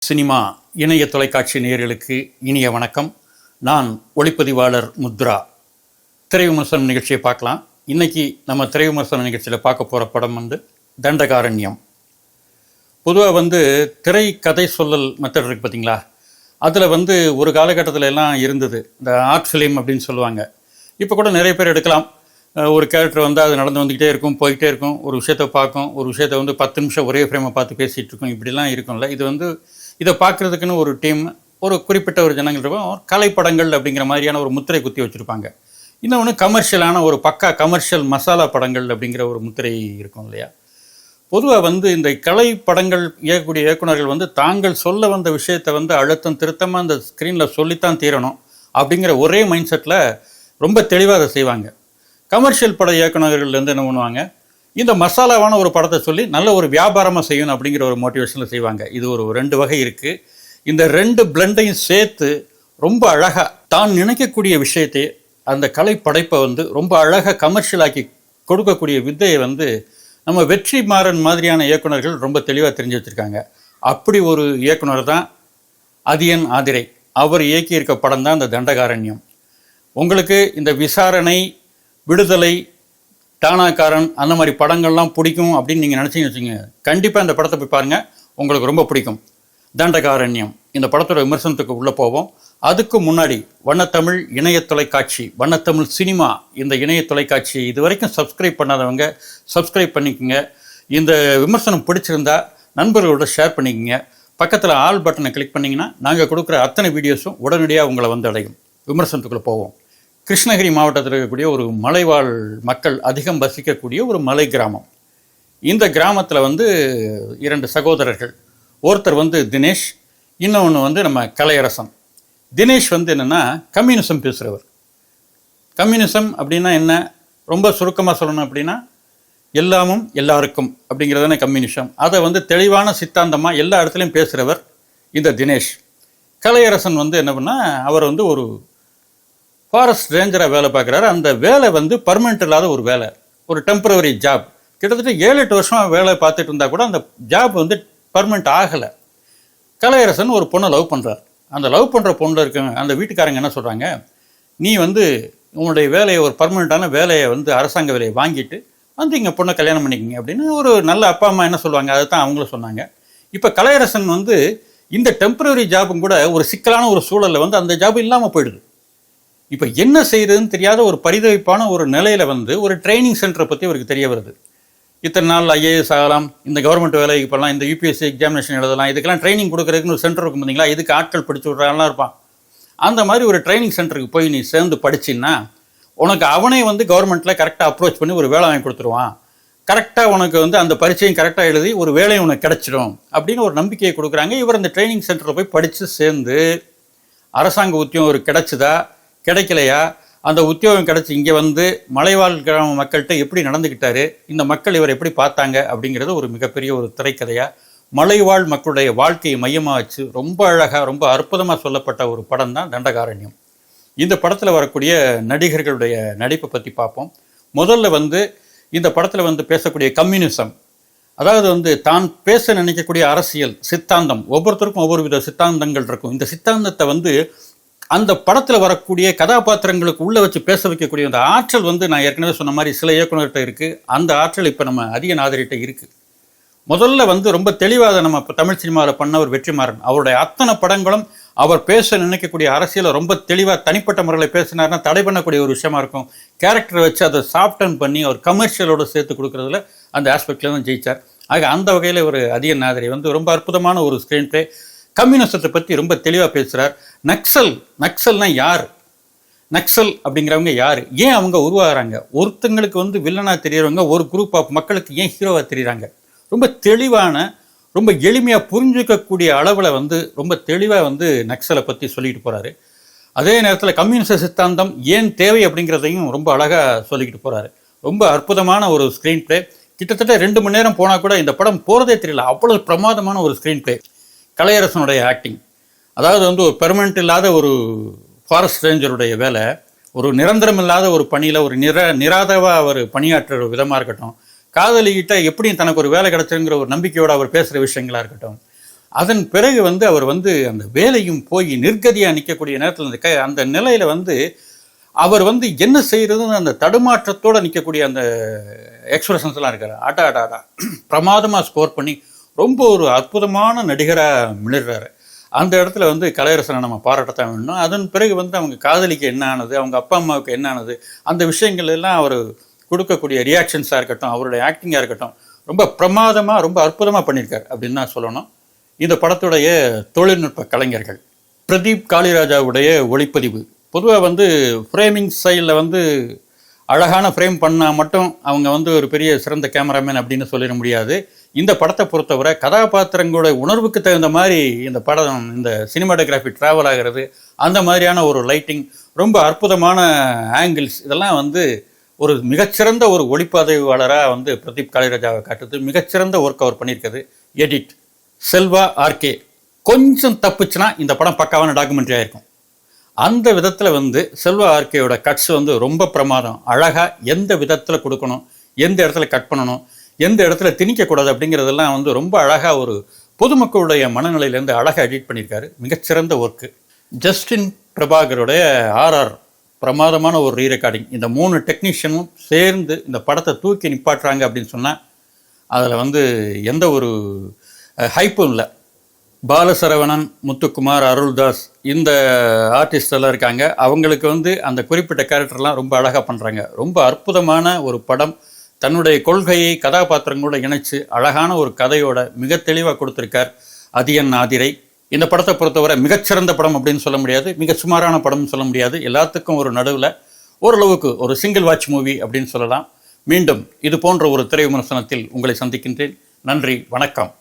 Cinema இணைய தொலைக்காட்சி நேயர்களுக்கு இனிய வணக்கம். நான் ஒளிப்பதிவாளர் முத்ரா. திரை விமர்சனம் நிகழ்ச்சியை பார்க்கலாம். இன்றைக்கி நம்ம திரை விமர்சன நிகழ்ச்சியில் பார்க்க போகிற படம் தண்டகாரண்யம். பொதுவாக திரை கதை சொல்லல் மெத்தட் இருக்குது பார்த்தீங்களா, அதில் ஒரு காலகட்டத்தில் எல்லாம் இருந்தது இந்த ஆர்ட் ஃபிலிம் அப்படின்னு சொல்லுவாங்க. இப்போ கூட நிறைய பேர் எடுக்கலாம். ஒரு கேரக்டர் அது நடந்து வந்துக்கிட்டே இருக்கும், போய்கிட்டே இருக்கும், ஒரு விஷயத்தை பார்க்கும், ஒரு விஷயத்தை 10 நிமிஷம் ஒரே ஃப்ரேமை பார்த்து பேசிகிட்டு இருக்கும், இப்படிலாம் இருக்கும்ல. இது இதை பார்க்குறதுக்குன்னு ஒரு டீம், ஒரு குறிப்பிட்ட ஒரு ஜனங்கள் இருக்கும். கலைப்படங்கள் அப்படிங்கிற மாதிரியான ஒரு முத்திரை குத்தி வச்சுருப்பாங்க. இன்னொன்று கமர்ஷியலான ஒரு பக்கா கமர்ஷியல் மசாலா படங்கள் அப்படிங்கிற ஒரு முத்திரை இருக்கும் இல்லையா. பொதுவாக இந்த கலை படங்கள் இயக்கக்கூடிய இயக்குநர்கள் தாங்கள் சொல்ல வந்த விஷயத்தை அழுத்தம் திருத்தமாக அந்த ஸ்க்ரீனில் சொல்லித்தான் தீரணும் அப்படிங்கிற ஒரே மைண்ட் செட்டில் ரொம்ப தெளிவாக அதை செய்வாங்க. கமர்ஷியல் பட இயக்குநர்கள் என்ன பண்ணுவாங்க, இந்த மசாலாவான ஒரு படத்தை சொல்லி நல்ல ஒரு வியாபாரமாக செய்யணும் அப்படிங்கிற ஒரு மோட்டிவேஷனில் செய்வாங்க. இது ஒரு 2 வகை இருக்குது. இந்த 2 பிளண்டையும் சேர்த்து ரொம்ப அழகாக தான் நினைக்கக்கூடிய விஷயத்தை, அந்த கலை படைப்பை ரொம்ப அழகாக கமர்ஷியலாக்கி கொடுக்கக்கூடிய வித்தையை நம்ம வெற்றிமாறன் மாதிரியான இயக்குநர்கள் ரொம்ப தெளிவாக தெரிஞ்சு வச்சுருக்காங்க. அப்படி ஒரு இயக்குனர் தான் அதியன் ஆதிரை. அவர் இயக்கியிருக்க படம் தான் இந்த தண்டகாரண்யம். உங்களுக்கு இந்த விசாரணை, விடுதலை, டானாக்காரன் அந்த மாதிரி படங்கள்லாம் பிடிக்கும் அப்படின்னு நீங்கள் நினச்சிங்கன்னு வச்சுங்க, கண்டிப்பாக இந்த படத்தை போய் பாருங்கள், உங்களுக்கு ரொம்ப பிடிக்கும். தண்டகாரண்யம் இந்த படத்தோட விமர்சனத்துக்கு உள்ளே போவோம். அதுக்கு முன்னாடி வண்ணத்தமிழ் இணைய தொலைக்காட்சி, வண்ணத்தமிழ் சினிமா இந்த இணைய தொலைக்காட்சி இது வரைக்கும் சப்ஸ்கிரைப் பண்ணாதவங்க சப்ஸ்கிரைப் பண்ணிக்கோங்க. இந்த விமர்சனம் பிடிச்சிருந்தா நண்பர்களோட ஷேர் பண்ணிக்கோங்க. பக்கத்தில் ஆல் பட்டனை கிளிக் பண்ணிங்கன்னா நாங்கள் கொடுக்குற அத்தனை வீடியோஸும் உடனடியாக உங்களை அடையும். விமர்சனத்துக்குள்ளே போவோம். கிருஷ்ணகிரி மாவட்டத்தில் இருக்கக்கூடிய ஒரு மலைவாழ் மக்கள் அதிகம் வசிக்கக்கூடிய ஒரு மலை கிராமம். இந்த கிராமத்தில் 2 சகோதரர்கள். ஒருத்தர் தினேஷ், இன்னொன்று நம்ம கலையரசன். தினேஷ் என்னென்னா கம்யூனிசம் பேசுகிறவர். கம்யூனிசம் அப்படின்னா என்ன, ரொம்ப சுருக்கமாக சொல்லணும் அப்படின்னா எல்லாமும் எல்லாருக்கும் அப்படிங்கிறதான கம்யூனிசம். அதை தெளிவான சித்தாந்தமாக எல்லா இடத்துலையும் பேசுகிறவர் இந்த தினேஷ். கலையரசன் என்ன பண்ணால் அவர் ஒரு ஃபாரஸ்ட் ரேஞ்சராக வேலை பார்க்குறாரு. அந்த வேலை பர்மனெண்ட் இல்லாத ஒரு வேலை, ஒரு டெம்பரவரி ஜாப். கிட்டத்தட்ட 7-8 வருஷமாக வேலை பார்த்துட்டு இருந்தால் கூட அந்த ஜாப் பர்மனெண்ட் ஆகலை. கலையரசன் ஒரு பொண்ணை லவ் பண்ணுறார். அந்த லவ் பண்ணுற பொண்ணில் இருக்க அந்த வீட்டுக்காரங்க என்ன சொல்கிறாங்க, நீ உன்னுடைய வேலையை, ஒரு பர்மனெண்ட்டான வேலையை அரசாங்க வேலையை வாங்கிட்டு இங்கே பொண்ணை கல்யாணம் பண்ணிக்கிங்க அப்படின்னு ஒரு நல்ல அப்பா அம்மா என்ன சொல்லுவாங்க, அதை தான் அவங்களும் சொன்னாங்க. இப்போ கலையரசன் இந்த டெம்பரரி ஜாபும் கூட ஒரு சிக்கலான ஒரு சூழலில் அந்த ஜாப் இல்லாமல் போயிடுது. இப்போ என்ன செய்கிறதுன்னு தெரியாத ஒரு பரிதவிப்பான ஒரு நிலையில் ஒரு ட்ரைனிங் சென்டரை பற்றி அவருக்கு தெரிய வருது. இத்தனை நாள் ஐஏஎஸ் ஆகலாம், இந்த கவர்மெண்ட் வேலைக்கு போகலாம், இந்த யூபிஎஸ்சி எக்ஸாமினேஷன் எழுதலாம், இதுக்கெல்லாம் ட்ரைனிங் கொடுக்குறதுக்குன்னு ஒரு சென்டர் இருக்கும் பார்த்தீங்களா, இதுக்கு ஆட்கள் படிச்சு விட்றாலாம் இருப்பான். அந்த மாதிரி ஒரு ட்ரைனிங் சென்டருக்கு போய் நீ சேர்ந்து படிச்சின்னா உனக்கு அவனே கவர்மெண்ட்டில் கரெக்டாக அப்ரோச் பண்ணி ஒரு வேலை வாங்கி கொடுத்துருவான். கரெக்டாக உனக்கு அந்த பரீட்சையும் கரெக்டாக எழுதி ஒரு வேலையும் உனக்கு கிடச்சிடும் அப்படின்னு ஒரு நம்பிக்கையை கொடுக்குறாங்க. இவர் அந்த ட்ரைனிங் சென்டரில் போய் படித்து சேர்ந்து அரசாங்க உத்தியோகம் ஒரு கிடச்சிதா கிடைக்கலையா, அந்த உத்தியோகம் கிடச்சி இங்கே மலைவாழ் கிராம மக்கள்கிட்ட எப்படி நடந்துக்கிட்டாரு, இந்த மக்கள் இவர் எப்படி பார்த்தாங்க அப்படிங்கிறது ஒரு மிகப்பெரிய ஒரு திரைக்கதையாக மலைவாழ் மக்களுடைய வாழ்க்கையை மையமாக வச்சு ரொம்ப அழகாக ரொம்ப அற்புதமாக சொல்லப்பட்ட ஒரு படம் தான் தண்டகாரண்யம். இந்த படத்தில் வரக்கூடிய நடிகர்களுடைய நடிப்பை பற்றி பார்ப்போம். முதல்ல இந்த படத்தில் பேசக்கூடிய கம்யூனிசம், அதாவது தான் பேச நினைக்கக்கூடிய அரசியல் சித்தாந்தம், ஒவ்வொருத்தருக்கும் ஒவ்வொரு வித சித்தாந்தங்கள் இருக்கும். இந்த சித்தாந்தத்தை அந்த படத்தில் வரக்கூடிய கதாபாத்திரங்களுக்கு உள்ளே வச்சு பேச வைக்கக்கூடிய அந்த ஆற்றல் நான் ஏற்கனவே சொன்ன மாதிரி சில இயக்குநர்கிட்ட இருக்குது. அந்த ஆற்றல் இப்போ நம்ம அதியன் ஆதிரிகிட்ட இருக்குது. முதல்ல ரொம்ப தெளிவாக நம்ம இப்போ தமிழ் சினிமாவில் பண்ணவர் வெற்றிமாறன். அவருடைய அத்தனை படங்களும் அவர் பேச நினைக்கக்கூடிய அரசியலை ரொம்ப தெளிவாக தனிப்பட்ட முறையில் பேசினார்னா தடை பண்ணக்கூடிய ஒரு விஷயமா இருக்கும். கேரக்டரை வச்சு அதை சாஃப்டன் பண்ணி அவர் கமர்ஷியலோடு சேர்த்து கொடுக்குறதுல அந்த ஆஸ்பெக்டில் தான் ஜெயித்தார். ஆக அந்த வகையில் ஒரு அதியன் ஆதிரி ரொம்ப அற்புதமான ஒரு ஸ்க்ரீன் பிளே. கம்யூனிசத்தை பற்றி ரொம்ப தெளிவாக பேசுகிறார். நக்சல்னா யார், நக்சல் அப்படிங்கிறவங்க யார், ஏன் அவங்க உருவாகிறாங்க, ஒருத்தங்களுக்கு வில்லனாக தெரியறவங்க ஒரு குரூப் ஆஃப் மக்களுக்கு ஏன் ஹீரோவாக தெரியுறாங்க, ரொம்ப தெளிவான ரொம்ப எளிமையாக புரிஞ்சிக்கக்கூடிய அளவில் ரொம்ப தெளிவாக நக்சலை பற்றி சொல்லிட்டு போகிறாரு. அதே நேரத்தில் கம்யூனிச சித்தாந்தம் ஏன் தேவை அப்படிங்கிறதையும் ரொம்ப அழகாக சொல்லிக்கிட்டு போகிறாரு. ரொம்ப அற்புதமான ஒரு ஸ்க்ரீன் பிளே. கிட்டத்தட்ட 2 மணி நேரம் போனால் கூட இந்த படம் போகிறதே தெரியல, அவ்வளோ பிரமாதமான ஒரு ஸ்க்ரீன் பிளே. கலையரசனுடைய ஆக்டிங், அதாவது ஒரு பெர்மனெண்ட் இல்லாத ஒரு ஃபாரஸ்ட் ரேஞ்சருடைய வேலை, ஒரு நிரந்தரம் இல்லாத ஒரு பணியில் ஒரு நிராதவாக அவர் பணியாற்றுற விதமாக இருக்கட்டும், காதலிக்கிட்ட எப்படியும் தனக்கு ஒரு வேலை கிடச்சிருங்கிற ஒரு நம்பிக்கையோடு அவர் பேசுகிற விஷயங்களாக இருக்கட்டும், அதன் பிறகு வந்து அவர் வந்து அந்த வேலையும் போய் நிர்கதியாக நிற்கக்கூடிய நேரத்தில் அந்த நிலையில் வந்து அவர் வந்து என்ன செய்கிறதுன்னு அந்த தடுமாற்றத்தோடு நிற்கக்கூடிய அந்த எக்ஸ்பிரஷன்ஸ்லாம் இருக்கார். ஆட்டா ஆட்டா ஆட்டா பிரமாதமாக ஸ்கோர் பண்ணி ரொம்ப ஒரு அற்புதமான நடிகராக மிளிர்றாரு. அந்த இடத்துல வந்து கலையரசனை நம்ம பாராட்டத்தான் வேணும். அதன் பிறகு வந்து அவங்க காதலிக்கு என்ன ஆனது, அவங்க அப்பா அம்மாவுக்கு என்ன ஆனது, அந்த விஷயங்கள் எல்லாம் அவர் கொடுக்கக்கூடிய ரியாக்ஷன்ஸாக இருக்கட்டும், அவருடைய ஆக்டிங்காக இருக்கட்டும், ரொம்ப பிரமாதமாக ரொம்ப அற்புதமாக பண்ணியிருக்கார் அப்படின்னு தான் சொல்லணும். இந்த படத்துடைய தொழில்நுட்ப கலைஞர்கள் பிரதீப் காளிராஜாவுடைய ஒளிப்பதிவு. பொதுவாக வந்து ஃப்ரேமிங் ஸ்டைலில் வந்து அழகான ஃப்ரேம் பண்ணால் மட்டும் அவங்க வந்து ஒரு பெரிய சிறந்த கேமராமேன் அப்படின்னு சொல்லிட முடியாது. இந்த படத்தை பொறுத்தவரை கதாபாத்திரங்களோட உணர்வுக்கு தகுந்த மாதிரி இந்த படம், இந்த சினிமாட்டோகிராஃபி ட்ராவல் ஆகிறது, அந்த மாதிரியான ஒரு லைட்டிங், ரொம்ப அற்புதமான ஆங்கிள்ஸ், இதெல்லாம் வந்து ஒரு மிகச்சிறந்த ஒரு ஒளிப்பதிவாளராக வந்து பிரதீப் காளிராஜாவை காட்டுது. மிகச்சிறந்த ஒர்க் அவர் பண்ணியிருக்குது. Edit Selva RK. கொஞ்சம் தப்புச்சுன்னா இந்த படம் பக்காவான டாக்குமெண்ட்ரி ஆகிருக்கும். அந்த விதத்தில் வந்து செல்வா ஆர்கேயோட கட்ஸ் வந்து ரொம்ப பிரமாதம். அழகாக எந்த விதத்தில் கொடுக்கணும், எந்த இடத்துல கட் பண்ணணும், எந்த இடத்துல திணிக்கக்கூடாது அப்படிங்கிறதெல்லாம் வந்து ரொம்ப அழகாக ஒரு பொதுமக்களுடைய மனநிலையிலேருந்து அழகாக எடிட் பண்ணியிருக்காரு. மிகச்சிறந்த ஒர்க்கு. ஜஸ்டின் பிரபாகருடைய ஆர்ஆர் பிரமாதமான ஒரு ரீரெக்கார்டிங். இந்த 3 டெக்னீஷியனும் சேர்ந்து இந்த படத்தை தூக்கி நிப்பாட்டுறாங்க அப்படின்னு சொன்னால் அதில் வந்து எந்த ஒரு ஹைப்பும் இல்லை. பாலசரவணன், முத்துக்குமார், அருள்தாஸ், இந்த ஆர்டிஸ்ட் எல்லாம் இருக்காங்க. அவங்களுக்கு வந்து அந்த குறிப்பிட்ட கேரக்டர்லாம் ரொம்ப அழகாக பண்ணுறாங்க. ரொம்ப அற்புதமான ஒரு படம். தன்னுடைய கொள்கையை கதாபாத்திரங்களோட இணைச்சு அழகான ஒரு கதையோட மிக தெளிவாக கொடுத்துருக்கார் அதியன் ஆதிரை. இந்த படத்தை பொறுத்தவரை மிகச்சிறந்த படம் அப்படின்னு சொல்ல முடியாது, மிக சுமாரான படம்னு சொல்ல முடியாது. எல்லாத்துக்கும் ஒரு நடுவில் ஓரளவுக்கு ஒரு சிங்கிள் வாட்ச் மூவி அப்படின்னு சொல்லலாம். மீண்டும் இது போன்ற ஒரு திரை விமர்சனத்தில் உங்களை சந்திக்கின்றேன். நன்றி, வணக்கம்.